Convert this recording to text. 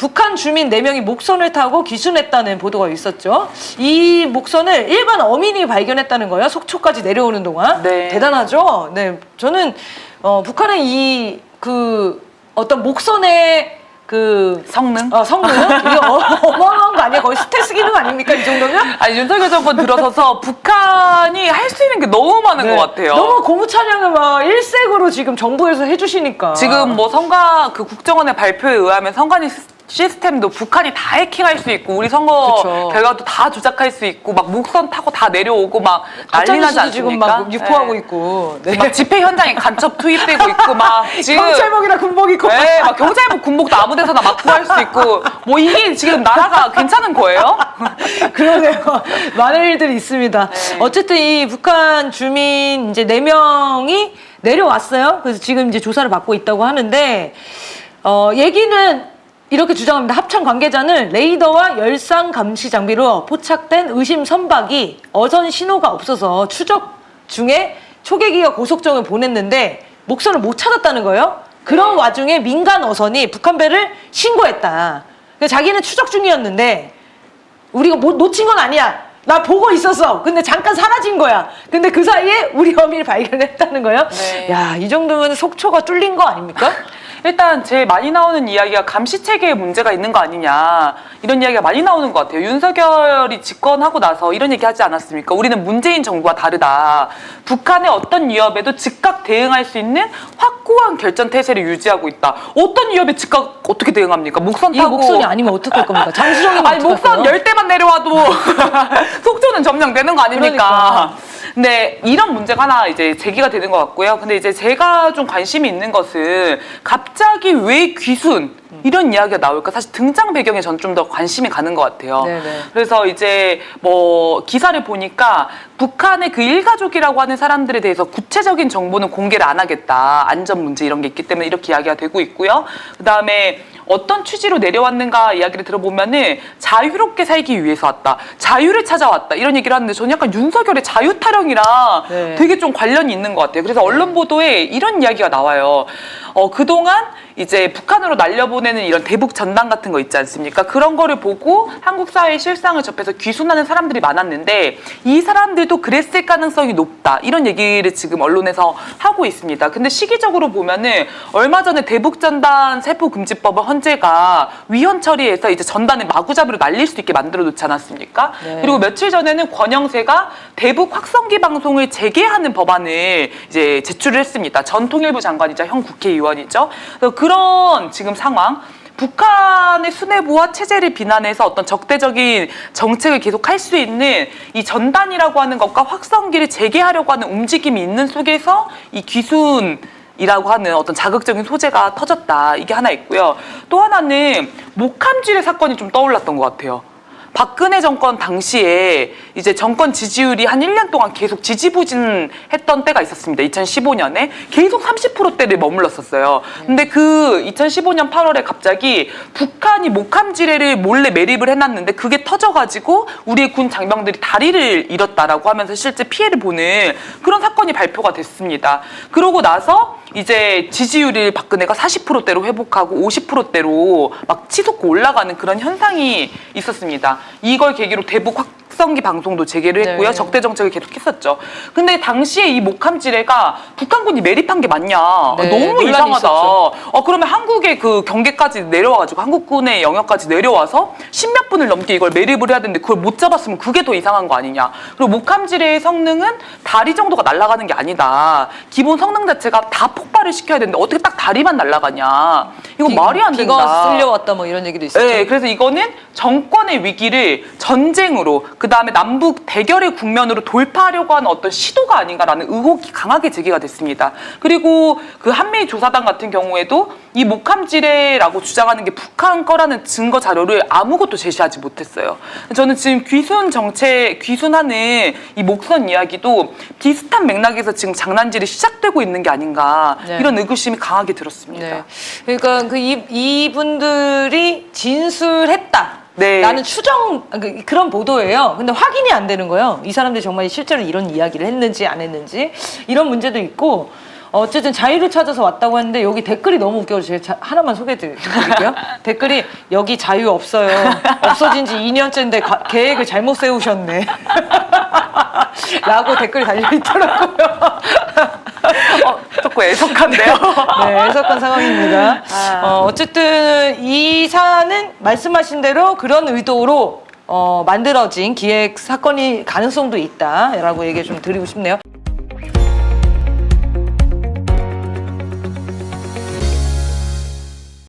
북한 주민 4명이 목선을 타고 귀순했다는 보도가 있었죠. 이 목선을 일반 어민이 발견했다는 거예요. 속초까지 내려오는 동안. 네. 대단하죠. 네, 저는 북한의 어떤 목선의 성능? 성능? 이거 어마어마한 거 아니야? 거의 스텔스 기능 아닙니까? 이 정도면? 아니, 윤석열 정권 들어서서 북한이 할 수 있는 게 너무 많은 것 같아요. 너무 고무 촬영을 막 일색으로 지금 정부에서 해주시니까. 지금 뭐 국정원의 발표에 의하면 선관위 시스템도 북한이 다 해킹할 수 있고 우리 선거 그쵸. 결과도 다 조작할 수 있고 막 목선 타고 다 내려오고 막 난리 나지 않습니까? 지금 막 유포하고 있고. 네. 막 집회 현장에 간첩 투입되고 있고 막 지금 경찰복이나 군복 입고. 네, 막 경찰복 군복도 아무 데서나 막 구할 수 있고 뭐 이게 지금 나라가 괜찮은 거예요? 그러네요. 많은 일들이 있습니다. 네. 어쨌든 이 북한 주민 이제 4명이 내려왔어요. 그래서 지금 이제 조사를 받고 있다고 하는데 얘기는 이렇게 주장합니다. 합참 관계자는 레이더와 열상 감시 장비로 포착된 의심 선박이 어선 신호가 없어서 추적 중에 초계기가 고속정을 보냈는데 목선을 못 찾았다는 거예요. 그런 와중에 민간 어선이 북한 배를 신고했다. 그러니까 자기는 추적 중이었는데 우리가 놓친 건 아니야. 나 보고 있었어. 근데 잠깐 사라진 거야. 근데 그 사이에 우리 어민을 발견했다는 거예요. 네. 야, 이 정도면 속초가 뚫린 거 아닙니까? 일단 제일 많이 나오는 이야기가 감시체계에 문제가 있는 거 아니냐 이런 이야기가 많이 나오는 것 같아요. 윤석열이 집권하고 나서 이런 얘기 하지 않았습니까? 우리는 문재인 정부와 다르다. 북한의 어떤 위협에도 즉각 대응할 수 있는 확고한 결전태세를 유지하고 있다. 어떤 위협에 즉각 어떻게 대응합니까? 목선 타고. 이 목선이 아니면 어떡할 겁니까? 장수정이면 아니 목선 10대만 내려와도 속초는 점령되는 거 아닙니까? 그러니까. 근데 이런 문제가 하나 이제 제기가 되는 것 같고요. 근데 이제 제가 좀 관심이 있는 것은 갑자기 왜 귀순 이런 이야기가 나올까? 사실 등장 배경에 전 좀 더 관심이 가는 것 같아요. 네네. 그래서 이제 뭐 기사를 보니까 북한의 그 일가족이라고 하는 사람들에 대해서 구체적인 정보는 공개를 안 하겠다. 안전 문제 이런 게 있기 때문에 이렇게 이야기가 되고 있고요. 그다음에 어떤 취지로 내려왔는가 이야기를 들어보면은 자유롭게 살기 위해서 왔다. 자유를 찾아왔다. 이런 얘기를 하는데 저는 약간 윤석열의 자유 타령이랑 네. 되게 좀 관련이 있는 것 같아요. 그래서 언론 보도에 이런 이야기가 나와요. 그동안 이제 북한으로 날려보내는 이런 대북 전단 같은 거 있지 않습니까? 그런 거를 보고 한국 사회의 실상을 접해서 귀순하는 사람들이 많았는데 이 사람들도 그랬을 가능성이 높다. 이런 얘기를 지금 언론에서 하고 있습니다. 근데 시기적으로 보면은 얼마 전에 대북 전단 세포 금지법을 헌재가 위헌 처리해서 이제 전단을 마구잡이로 날릴 수 있게 만들어 놓지 않았습니까? 네. 그리고 며칠 전에는 권영세가 대북 확성기 방송을 재개하는 법안을 이제 제출을 했습니다. 전 통일부 장관이자 현 국회의원이죠. 그래서 그런 지금 상황, 북한의 수뇌부와 체제를 비난해서 어떤 적대적인 정책을 계속할 수 있는 이 전단이라고 하는 것과 확성기를 재개하려고 하는 움직임이 있는 속에서 이 귀순이라고 하는 어떤 자극적인 소재가 터졌다. 이게 하나 있고요. 또 하나는 목함질의 사건이 좀 떠올랐던 것 같아요. 박근혜 정권 당시에 이제 정권 지지율이 한 1년 동안 계속 지지부진했던 때가 있었습니다. 2015년에 계속 30%대를 머물렀었어요. 근데 그 2015년 8월에 갑자기 북한이 목함지뢰를 몰래 매립을 해놨는데 그게 터져가지고 우리의 군 장병들이 다리를 잃었다라고 하면서 실제 피해를 보는 그런 사건이 발표가 됐습니다. 그러고 나서 이제 지지율을 박근혜가 40%대로 회복하고 50%대로 막 치솟고 올라가는 그런 현상이 있었습니다. 이걸 계기로 대북 확성기 방송도 재개를 했고요. 네. 적대 정책을 계속했었죠. 근데 당시에 이 목함지뢰가 북한군이 매립한 게 맞냐? 네, 너무 논란이 이상하다. 있었죠. 그러면 한국의 그 경계까지 내려와가지고 한국군의 영역까지 내려와서 10몇 분을 넘게 이걸 매립을 해야 되는데 그걸 못 잡았으면 그게 더 이상한 거 아니냐? 그리고 목함지뢰의 성능은 다리 정도가 날아가는 게 아니다. 기본 성능 자체가 다 폭발을 시켜야 되는데 어떻게 딱 다리만 날아가냐? 이건 말이 안 된다. 비가 쓸려왔다 뭐 이런 얘기도 있었죠. 네, 그래서 이거는 정권의 위기를 전쟁으로 그다음에 남북 대결의 국면으로 돌파하려고 하는 어떤 시도가 아닌가라는 의혹이 강하게 제기가 됐습니다. 그리고 그 한미 조사단 같은 경우에도 이 목함지뢰라고 주장하는 게 북한 거라는 증거 자료를 아무것도 제시하지 못했어요. 저는 지금 귀순하는 이 목선 이야기도 비슷한 맥락에서 지금 장난질이 시작되고 있는 게 아닌가 네. 이런 의구심이 강하게 들었습니다. 네. 그러니까 이분들이 진술했다. 네. 나는 그런 보도예요. 근데 확인이 안 되는 거예요. 이 사람들이 정말 실제로 이런 이야기를 했는지 안 했는지 이런 문제도 있고 어쨌든 자유를 찾아서 왔다고 했는데 여기 댓글이 너무 웃겨서 제가 하나만 소개해드릴게요. 댓글이 여기 자유 없어요. 없어진 지 2년째인데 계획을 잘못 세우셨네. 라고 댓글이 달려있더라고요. 조금 애석한데요. 네, 애석한 상황입니다. 어쨌든 이 사안은 말씀하신 대로 그런 의도로 만들어진 기획 사건이 가능성도 있다라고 얘기 좀 드리고 싶네요.